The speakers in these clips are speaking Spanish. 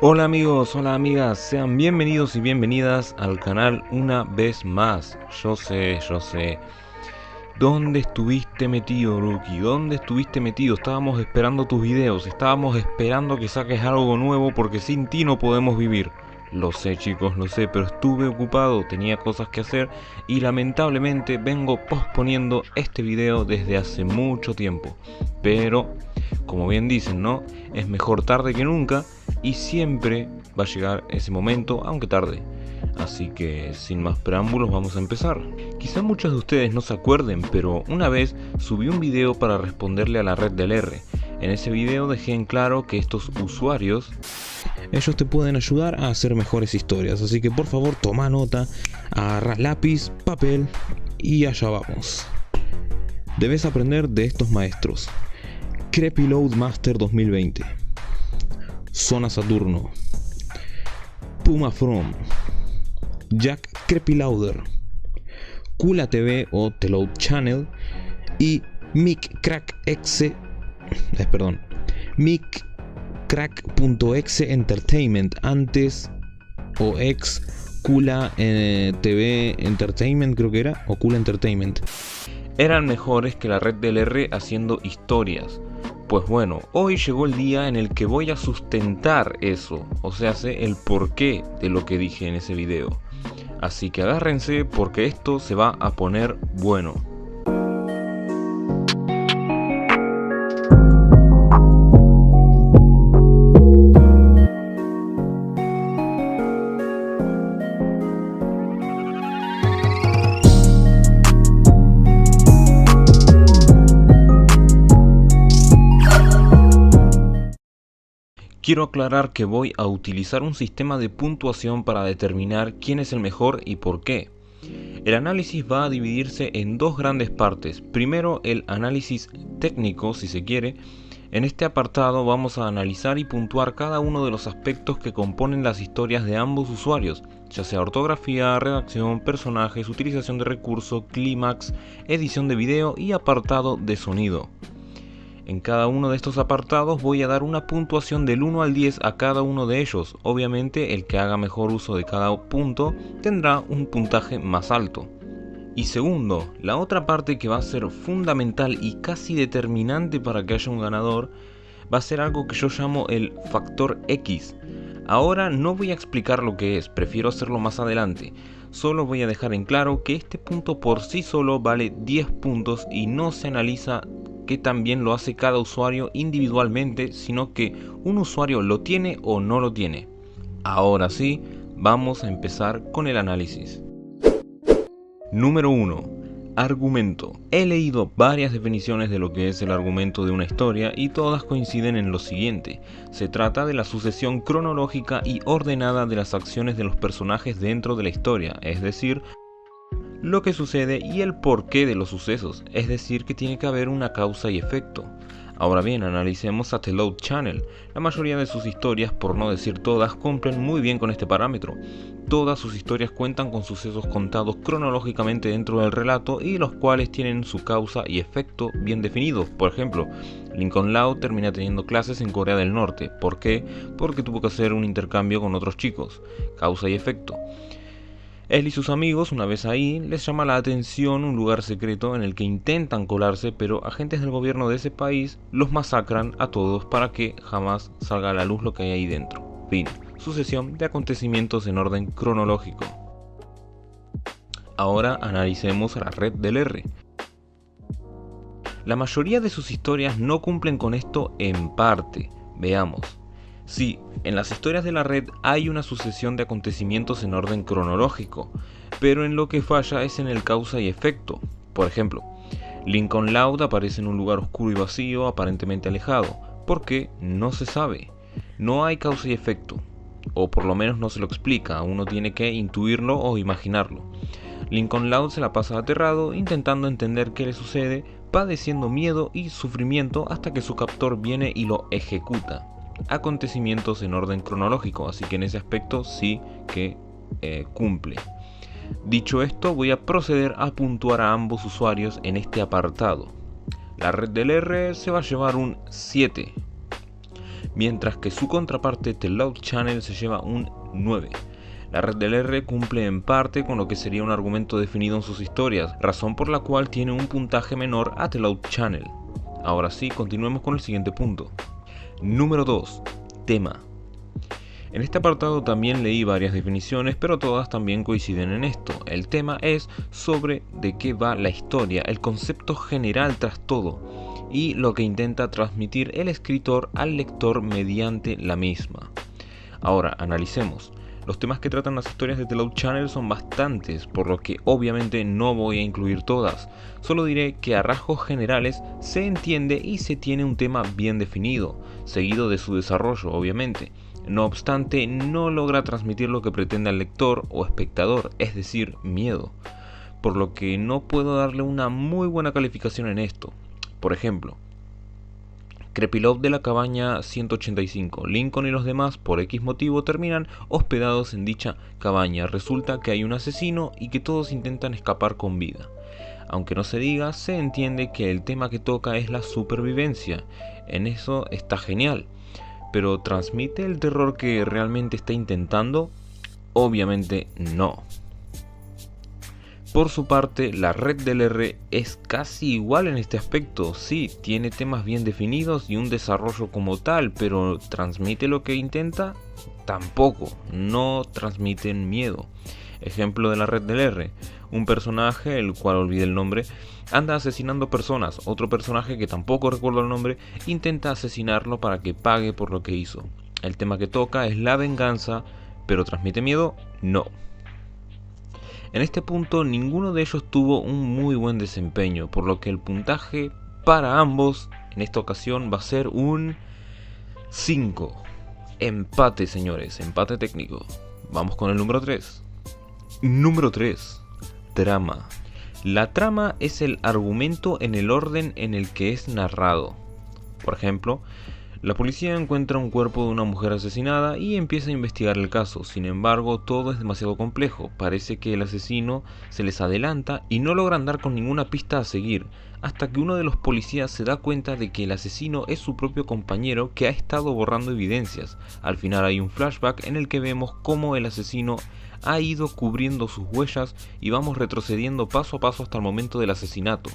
Hola amigos, hola amigas, sean bienvenidos y bienvenidas al canal una vez más. Yo sé. ¿Dónde estuviste metido, Rookie? ¿Dónde estuviste metido? Estábamos esperando tus videos, estábamos esperando que saques algo nuevo porque sin ti no podemos vivir. Lo sé chicos, lo sé, pero estuve ocupado, tenía cosas que hacer y lamentablemente vengo posponiendo este video desde hace mucho tiempo. Pero, como bien dicen, ¿no? Es mejor tarde que nunca y siempre va a llegar ese momento, aunque tarde. Así que sin más preámbulos vamos a empezar. Quizá muchos de ustedes no se acuerden, pero una vez subí un video para responderle a la red del R. En ese video dejé en claro que estos usuarios, ellos te pueden ayudar a hacer mejores historias, así que por favor toma nota, agarra lápiz, papel y allá vamos. Debes aprender de estos maestros: Creepyload Master 2020, Zona Saturno, Puma From, Jack Creepyloader, Kula TV o The Load Channel y MicCrack.exe Entertainment, antes o ex Kula TV Entertainment creo que era, o Kula Entertainment. Eran mejores que la red del R haciendo historias. Pues bueno, hoy llegó el día en el que voy a sustentar eso, o sea, sé el porqué de lo que dije en ese video. Así que agárrense porque esto se va a poner bueno. Quiero aclarar que voy a utilizar un sistema de puntuación para determinar quién es el mejor y por qué. El análisis va a dividirse en dos grandes partes. Primero, el análisis técnico, si se quiere. En este apartado vamos a analizar y puntuar cada uno de los aspectos que componen las historias de ambos usuarios, ya sea ortografía, redacción, personajes, utilización de recursos, clímax, edición de video y apartado de sonido. En cada uno de estos apartados voy a dar una puntuación del 1 al 10 a cada uno de ellos. Obviamente el que haga mejor uso de cada punto tendrá un puntaje más alto. Y segundo, la otra parte que va a ser fundamental y casi determinante para que haya un ganador va a ser algo que yo llamo el factor X. Ahora no voy a explicar lo que es, prefiero hacerlo más adelante. Solo voy a dejar en claro que este punto por sí solo vale 10 puntos y no se analiza que también lo hace cada usuario individualmente, sino que un usuario lo tiene o no lo tiene. Ahora sí, vamos a empezar con el análisis. Número 1. Argumento. He leído varias definiciones de lo que es el argumento de una historia y todas coinciden en lo siguiente. Se trata de la sucesión cronológica y ordenada de las acciones de los personajes dentro de la historia, es decir, lo que sucede y el porqué de los sucesos, es decir, que tiene que haber una causa y efecto. Ahora bien, analicemos a The Load Channel. La mayoría de sus historias, por no decir todas, cumplen muy bien con este parámetro. Todas sus historias cuentan con sucesos contados cronológicamente dentro del relato y los cuales tienen su causa y efecto bien definidos. Por ejemplo, Lincoln Loud termina teniendo clases en Corea del Norte. ¿Por qué? Porque tuvo que hacer un intercambio con otros chicos. Causa y efecto. Él y sus amigos, una vez ahí, les llama la atención un lugar secreto en el que intentan colarse, pero agentes del gobierno de ese país los masacran a todos para que jamás salga a la luz lo que hay ahí dentro. Fin. Sucesión de acontecimientos en orden cronológico. Ahora analicemos a la red del R. La mayoría de sus historias no cumplen con esto en parte. Veamos. Sí, en las historias de la red hay una sucesión de acontecimientos en orden cronológico, pero en lo que falla es en el causa y efecto. Por ejemplo, Lincoln Loud aparece en un lugar oscuro y vacío, aparentemente alejado. ¿Por qué? No se sabe. No hay causa y efecto, o por lo menos no se lo explica, uno tiene que intuirlo o imaginarlo. Lincoln Loud se la pasa aterrado, intentando entender qué le sucede, padeciendo miedo y sufrimiento hasta que su captor viene y lo ejecuta. Acontecimientos en orden cronológico, así que en ese aspecto sí que cumple. Dicho esto, voy a proceder a puntuar a ambos usuarios en este apartado. La red del R se va a llevar un 7, mientras que su contraparte The Loud Channel se lleva un 9. La red del R cumple en parte con lo que sería un argumento definido en sus historias, razón por la cual tiene un puntaje menor a The Loud Channel. Ahora sí, continuemos con el siguiente punto. Número 2. Tema. En este apartado también leí varias definiciones, pero todas también coinciden en esto. El tema es sobre de qué va la historia, el concepto general tras todo, y lo que intenta transmitir el escritor al lector mediante la misma. Ahora, analicemos. Los temas que tratan las historias de The Loud Channel son bastantes, por lo que obviamente no voy a incluir todas. Solo diré que a rasgos generales se entiende y se tiene un tema bien definido, seguido de su desarrollo, obviamente. No obstante, no logra transmitir lo que pretende al lector o espectador, es decir, miedo, por lo que no puedo darle una muy buena calificación en esto. Por ejemplo, Krepilov de la cabaña 185. Lincoln y los demás, por X motivo, terminan hospedados en dicha cabaña. Resulta que hay un asesino y que todos intentan escapar con vida. Aunque no se diga, se entiende que el tema que toca es la supervivencia. En eso está genial. ¿Pero transmite el terror que realmente está intentando? Obviamente no. Por su parte, la red del R es casi igual en este aspecto. Sí, tiene temas bien definidos y un desarrollo como tal, pero ¿transmite lo que intenta? Tampoco, no transmiten miedo. Ejemplo de la red del R. Un personaje, el cual olvidé el nombre, anda asesinando personas. Otro personaje, que tampoco recuerdo el nombre, intenta asesinarlo para que pague por lo que hizo. El tema que toca es la venganza, pero ¿transmite miedo? No. En este punto ninguno de ellos tuvo un muy buen desempeño, por lo que el puntaje para ambos en esta ocasión va a ser un 5. Empate, señores, empate técnico. Vamos con el número 3. Número 3. Trama. La trama es el argumento en el orden en el que es narrado. Por ejemplo, la policía encuentra un cuerpo de una mujer asesinada y empieza a investigar el caso. Sin embargo, todo es demasiado complejo. Parece que el asesino se les adelanta y no logran dar con ninguna pista a seguir, hasta que uno de los policías se da cuenta de que el asesino es su propio compañero que ha estado borrando evidencias. Al final hay un flashback en el que vemos cómo el asesino ha ido cubriendo sus huellas y vamos retrocediendo paso a paso hasta el momento del asesinato.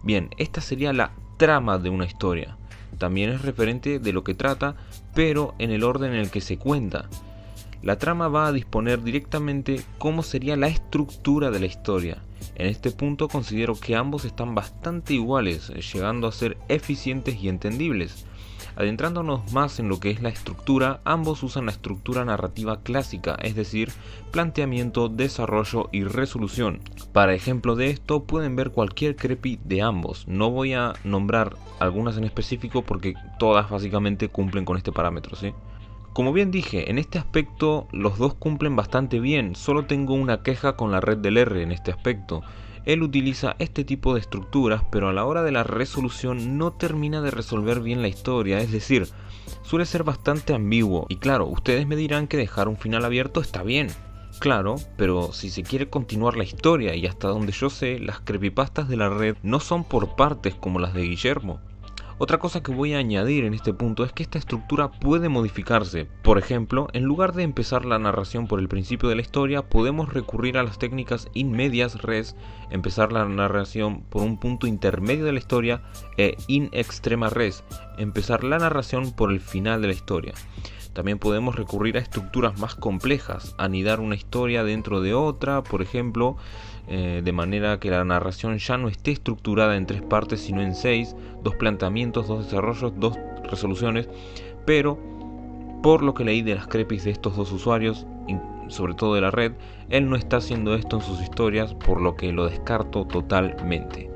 Bien, esta sería la trama de una historia. También es referente de lo que trata, pero en el orden en el que se cuenta. La trama va a disponer directamente cómo sería la estructura de la historia. En este punto considero que ambos están bastante iguales, llegando a ser eficientes y entendibles. Adentrándonos más en lo que es la estructura, ambos usan la estructura narrativa clásica, es decir, planteamiento, desarrollo y resolución. Para ejemplo de esto pueden ver cualquier creepy de ambos. No voy a nombrar algunas en específico porque todas básicamente cumplen con este parámetro, ¿sí? Como bien dije, en este aspecto los dos cumplen bastante bien, solo tengo una queja con la red del R en este aspecto. Él utiliza este tipo de estructuras, pero a la hora de la resolución no termina de resolver bien la historia, es decir, suele ser bastante ambiguo. Y claro, ustedes me dirán que dejar un final abierto está bien. Claro, pero si se quiere continuar la historia, y hasta donde yo sé, las creepypastas de la red no son por partes como las de Guillermo. Otra cosa que voy a añadir en este punto es que esta estructura puede modificarse. Por ejemplo, en lugar de empezar la narración por el principio de la historia, podemos recurrir a las técnicas in medias res, empezar la narración por un punto intermedio de la historia, e in extrema res, empezar la narración por el final de la historia. También podemos recurrir a estructuras más complejas, anidar una historia dentro de otra, por ejemplo, de manera que la narración ya no esté estructurada en 3 partes sino en 6, 2 planteamientos, 2 desarrollos, 2 resoluciones, pero por lo que leí de las creepys de estos dos usuarios, sobre todo de la red, él no está haciendo esto en sus historias, por lo que lo descarto totalmente.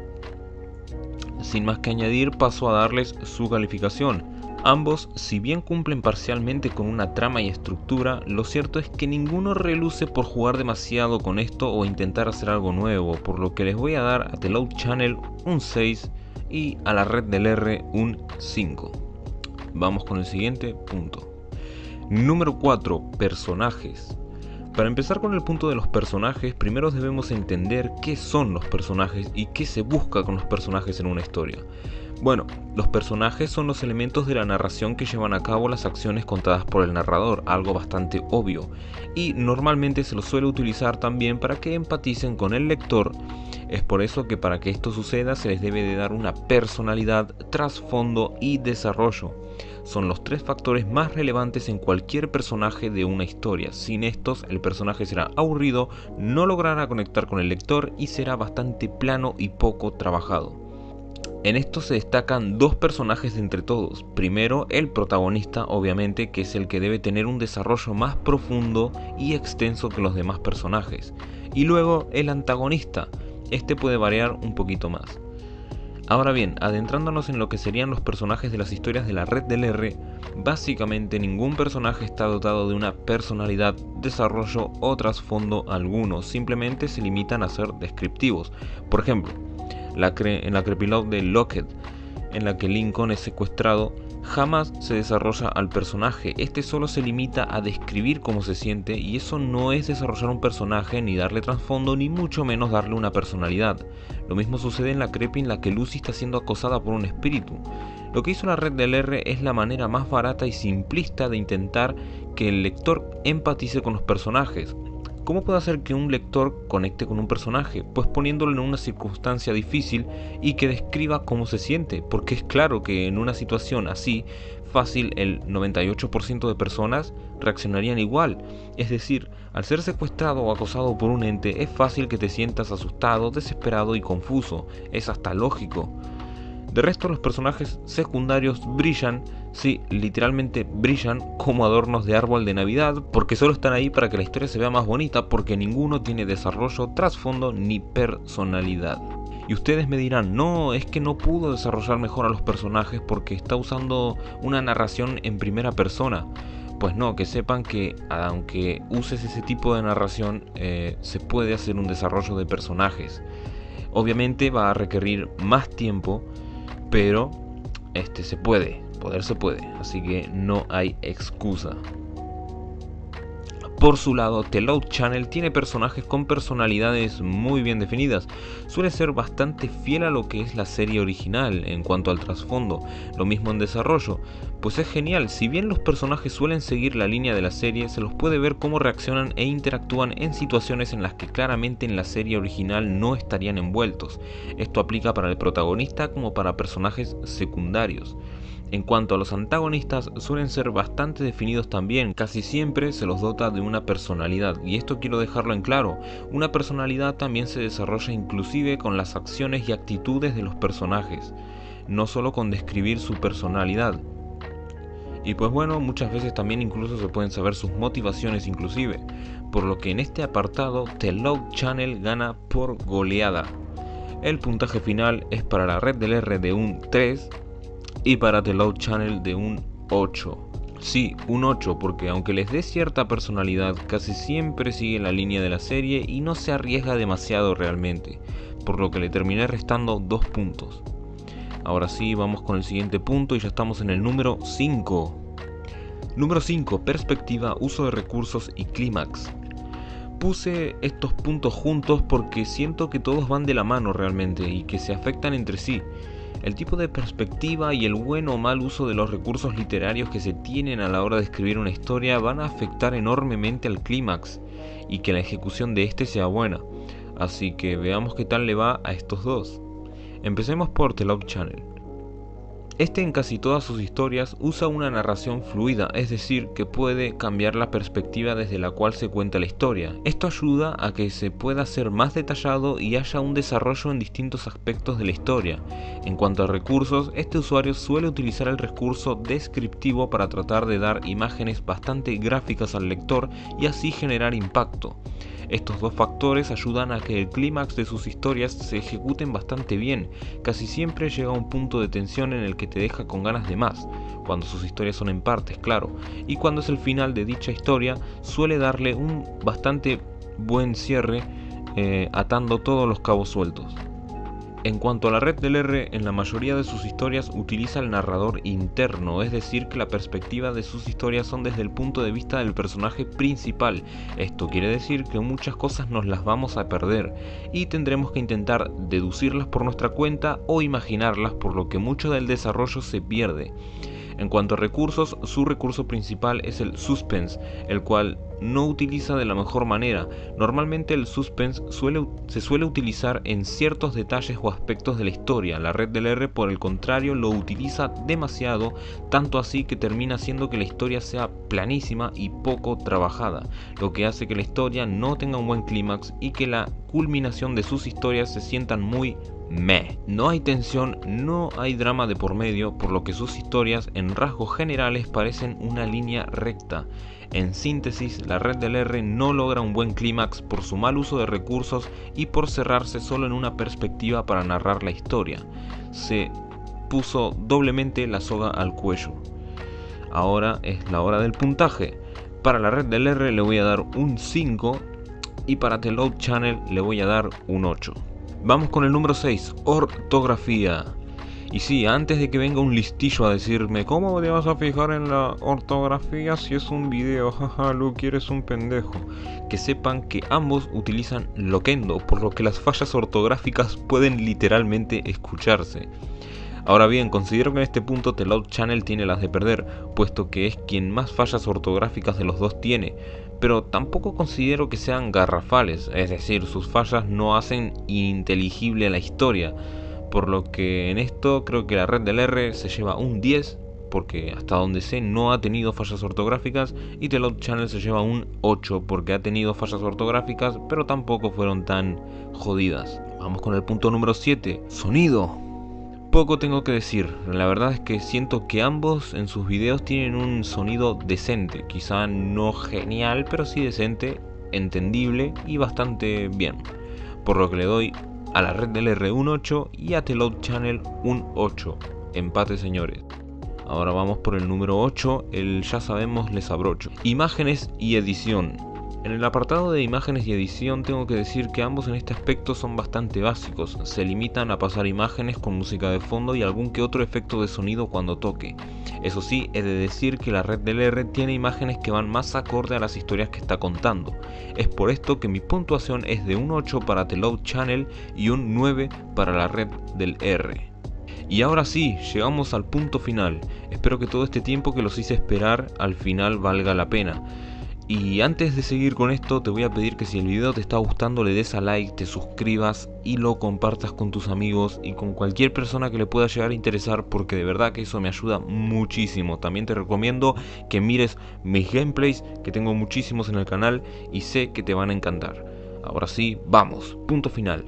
Sin más que añadir, paso a darles su calificación. Ambos, si bien cumplen parcialmente con una trama y estructura, lo cierto es que ninguno reluce por jugar demasiado con esto o intentar hacer algo nuevo, por lo que les voy a dar a The Loud Channel un 6 y a la red del R un 5. Vamos con el siguiente punto. Número 4. Personajes. Para empezar con el punto de los personajes, primero debemos entender qué son los personajes y qué se busca con los personajes en una historia. Bueno, los personajes son los elementos de la narración que llevan a cabo las acciones contadas por el narrador, algo bastante obvio, y normalmente se los suele utilizar también para que empaticen con el lector. Es por eso que para que esto suceda se les debe de dar una personalidad, trasfondo y desarrollo. Son los tres factores más relevantes en cualquier personaje de una historia. Sin estos, el personaje será aburrido, no logrará conectar con el lector y será bastante plano y poco trabajado. En esto se destacan dos personajes de entre todos. Primero, el protagonista, obviamente, que es el que debe tener un desarrollo más profundo y extenso que los demás personajes. Y luego, el antagonista. Este puede variar un poquito más. Ahora bien, adentrándonos en lo que serían los personajes de las historias de la Red del R, básicamente ningún personaje está dotado de una personalidad, desarrollo o trasfondo alguno, simplemente se limitan a ser descriptivos. Por ejemplo, en la creepyload de Lockheed, en la que Lincoln es secuestrado, jamás se desarrolla al personaje. Este solo se limita a describir cómo se siente, y eso no es desarrollar un personaje, ni darle trasfondo, ni mucho menos darle una personalidad. Lo mismo sucede en la creepy en la que Lucy está siendo acosada por un espíritu. Lo que hizo la Red del R es la manera más barata y simplista de intentar que el lector empatice con los personajes. ¿Cómo puede hacer que un lector conecte con un personaje? Pues poniéndolo en una circunstancia difícil y que describa cómo se siente, porque es claro que en una situación así, fácil el 98% de personas reaccionarían igual. Es decir, al ser secuestrado o acosado por un ente, es fácil que te sientas asustado, desesperado y confuso. Es hasta lógico. De resto, los personajes secundarios brillan, sí, literalmente brillan como adornos de árbol de Navidad, porque solo están ahí para que la historia se vea más bonita, porque ninguno tiene desarrollo, trasfondo ni personalidad. Y ustedes me dirán, no, es que no pudo desarrollar mejor a los personajes porque está usando una narración en primera persona. Pues no, que sepan que aunque uses ese tipo de narración, se puede hacer un desarrollo de personajes. Obviamente va a requerir más tiempo, pero poder se puede, así que no hay excusa. Por su lado, The Loud Channel tiene personajes con personalidades muy bien definidas. Suele ser bastante fiel a lo que es la serie original en cuanto al trasfondo, lo mismo en desarrollo. Pues es genial, si bien los personajes suelen seguir la línea de la serie, se los puede ver cómo reaccionan e interactúan en situaciones en las que claramente en la serie original no estarían envueltos. Esto aplica para el protagonista como para personajes secundarios. En cuanto a los antagonistas, suelen ser bastante definidos también, casi siempre se los dota de una personalidad, y esto quiero dejarlo en claro, una personalidad también se desarrolla inclusive con las acciones y actitudes de los personajes, no solo con describir su personalidad. Y pues bueno, muchas veces también incluso se pueden saber sus motivaciones inclusive, por lo que en este apartado The Loud Channel gana por goleada. El puntaje final es para la Red del R de un 3, y para The Loud Channel de un 8. Sí, un 8, porque aunque les dé cierta personalidad, casi siempre sigue la línea de la serie y no se arriesga demasiado realmente, por lo que le terminé restando 2 puntos. Ahora sí, vamos con el siguiente punto y ya estamos en el número 5. Número 5, perspectiva, uso de recursos y clímax. Puse estos puntos juntos porque siento que todos van de la mano realmente y que se afectan entre sí. El tipo de perspectiva y el buen o mal uso de los recursos literarios que se tienen a la hora de escribir una historia van a afectar enormemente al clímax y que la ejecución de este sea buena. Así que veamos qué tal le va a estos dos. Empecemos por The Loud Channel. Este en casi todas sus historias usa una narración fluida, es decir, que puede cambiar la perspectiva desde la cual se cuenta la historia. Esto ayuda a que se pueda ser más detallado y haya un desarrollo en distintos aspectos de la historia. En cuanto a recursos, este usuario suele utilizar el recurso descriptivo para tratar de dar imágenes bastante gráficas al lector y así generar impacto. Estos dos factores ayudan a que el clímax de sus historias se ejecuten bastante bien, casi siempre llega a un punto de tensión en el que te deja con ganas de más, cuando sus historias son en partes, claro, y cuando es el final de dicha historia suele darle un bastante buen cierre, atando todos los cabos sueltos. En cuanto a la Red del R, en la mayoría de sus historias utiliza el narrador interno, es decir que la perspectiva de sus historias son desde el punto de vista del personaje principal. Esto quiere decir que muchas cosas nos las vamos a perder y tendremos que intentar deducirlas por nuestra cuenta o imaginarlas, por lo que mucho del desarrollo se pierde. En cuanto a recursos, su recurso principal es el suspense, el cual no utiliza de la mejor manera. Normalmente el suspense se suele utilizar en ciertos detalles o aspectos de la historia. La Red del R, por el contrario, lo utiliza demasiado, tanto así que termina haciendo que la historia sea planísima y poco trabajada, lo que hace que la historia no tenga un buen clímax y que la culminación de sus historias se sientan muy meh. No hay tensión, no hay drama de por medio, por lo que sus historias en rasgos generales parecen una línea recta. En síntesis, la Red del R no logra un buen clímax por su mal uso de recursos y por cerrarse solo en una perspectiva para narrar la historia. Se puso doblemente la soga al cuello. Ahora es la hora del puntaje. Para la Red del R le voy a dar un 5 y para The Loud Channel le voy a dar un 8. Vamos con el número 6, ortografía. Y sí, antes de que venga un listillo a decirme ¿cómo te vas a fijar en la ortografía si es un video? Jaja, Luke, eres un pendejo. Que sepan que ambos utilizan Loquendo, por lo que las fallas ortográficas pueden literalmente escucharse. Ahora bien, considero que en este punto The Loud Channel tiene las de perder, puesto que es quien más fallas ortográficas de los dos tiene, pero tampoco considero que sean garrafales, es decir, sus fallas no hacen ininteligible la historia, por lo que en esto creo que la Red del R se lleva un 10, porque hasta donde sé no ha tenido fallas ortográficas, y The Loud Channel se lleva un 8 porque ha tenido fallas ortográficas, pero tampoco fueron tan jodidas. Vamos con el punto número 7, sonido. Poco tengo que decir, la verdad es que siento que ambos en sus videos tienen un sonido decente, quizá no genial, pero sí decente, entendible y bastante bien, por lo que le doy a la Red del R un 8 y a The Loud Channel un 8, empate señores. Ahora vamos por el número 8, el ya sabemos les abrocho. Imágenes y edición. En el apartado de imágenes y edición tengo que decir que ambos en este aspecto son bastante básicos, se limitan a pasar imágenes con música de fondo y algún que otro efecto de sonido cuando toque. Eso sí, he de decir que la Red del R tiene imágenes que van más acorde a las historias que está contando. Es por esto que mi puntuación es de un 8 para The Loud Channel y un 9 para la Red del R. Y ahora sí, llegamos al punto final. Espero que todo este tiempo que los hice esperar al final valga la pena. Y antes de seguir con esto, te voy a pedir que si el video te está gustando le des a like, te suscribas y lo compartas con tus amigos y con cualquier persona que le pueda llegar a interesar, porque de verdad que eso me ayuda muchísimo. También te recomiendo que mires mis gameplays, que tengo muchísimos en el canal y sé que te van a encantar. Ahora sí, vamos, punto final.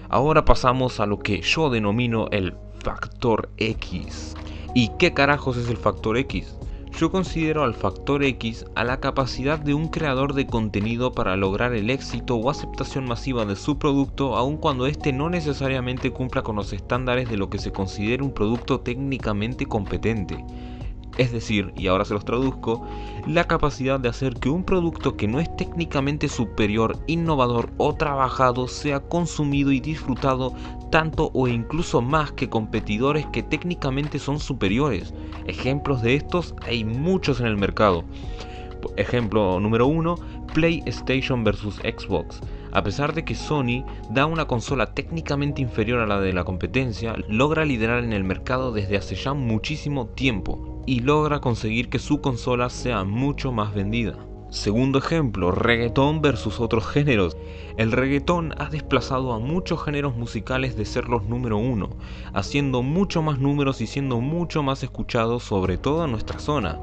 Ahora pasamos a lo que yo denomino el factor X. ¿Y qué carajos es el factor X? Yo considero al factor X a la capacidad de un creador de contenido para lograr el éxito o aceptación masiva de su producto, aun cuando éste no necesariamente cumpla con los estándares de lo que se considera un producto técnicamente competente. Es decir, y ahora se los traduzco, la capacidad de hacer que un producto que no es técnicamente superior, innovador o trabajado sea consumido y disfrutado tanto o incluso más que competidores que técnicamente son superiores. Ejemplos de estos hay muchos en el mercado. Ejemplo número 1, PlayStation vs Xbox. A pesar de que Sony da una consola técnicamente inferior a la de la competencia, logra liderar en el mercado desde hace ya muchísimo tiempo y logra conseguir que su consola sea mucho más vendida. Segundo ejemplo, reggaetón versus otros géneros. El reggaetón ha desplazado a muchos géneros musicales de ser los número 1, haciendo mucho más números y siendo mucho más escuchados, sobre todo en nuestra zona,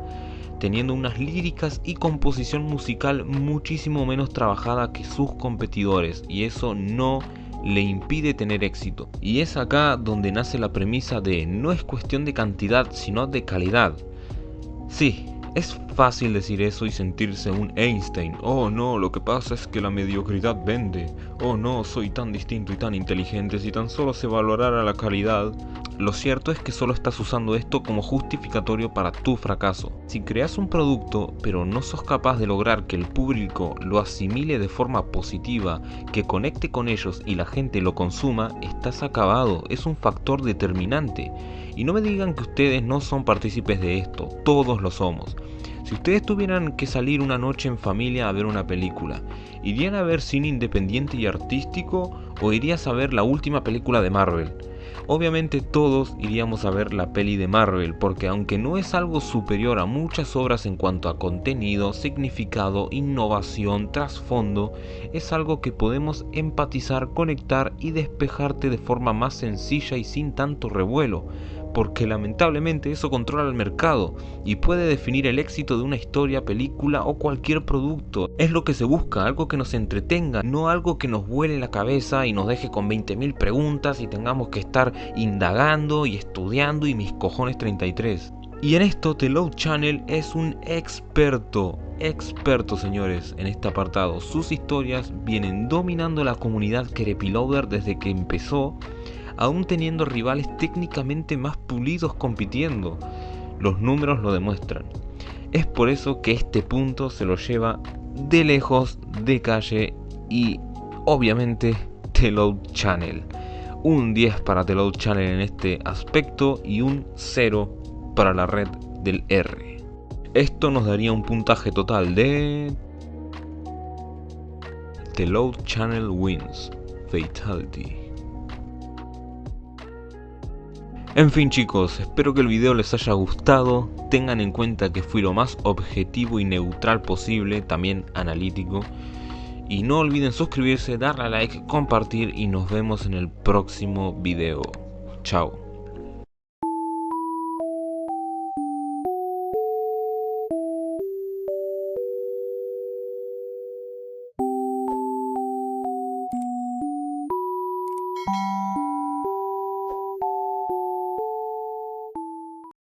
teniendo unas líricas y composición musical muchísimo menos trabajada que sus competidores, y eso no le impide tener éxito. Y es acá donde nace la premisa de no es cuestión de cantidad sino de calidad. Sí, es fácil decir eso y sentirse un Einstein. Oh no, lo que pasa es que la mediocridad vende. Oh no, soy tan distinto y tan inteligente si tan solo se valorara la calidad. Lo cierto es que solo estás usando esto como justificatorio para tu fracaso. Si creas un producto pero no sos capaz de lograr que el público lo asimile de forma positiva, que conecte con ellos y la gente lo consuma, estás acabado. Es un factor determinante. Y no me digan que ustedes no son partícipes de esto, todos lo somos. Si ustedes tuvieran que salir una noche en familia a ver una película, ¿irían a ver cine independiente y artístico o irías a ver la última película de Marvel? Obviamente todos iríamos a ver la peli de Marvel, porque aunque no es algo superior a muchas obras en cuanto a contenido, significado, innovación, trasfondo, es algo que podemos empatizar, conectar y despejarte de forma más sencilla y sin tanto revuelo, porque lamentablemente eso controla el mercado y puede definir el éxito de una historia, película o cualquier producto. Es lo que se busca, algo que nos entretenga, no algo que nos vuele la cabeza y nos deje con 20.000 preguntas y tengamos que estar indagando y estudiando y mis cojones 33. Y en esto The Loud Channel es un experto señores en este apartado. Sus historias vienen dominando la comunidad Creepyloader desde que empezó, aún teniendo rivales técnicamente más pulidos compitiendo. Los números lo demuestran. Es por eso que este punto se lo lleva de lejos, de calle y obviamente The Loud Channel. Un 10 para The Loud Channel en este aspecto y un 0 para la red del R. Esto nos daría un puntaje total de... The Loud Channel wins. Fatality. En fin chicos, espero que el video les haya gustado, tengan en cuenta que fui lo más objetivo y neutral posible, también analítico, y no olviden suscribirse, darle a like, compartir y nos vemos en el próximo video. Chao.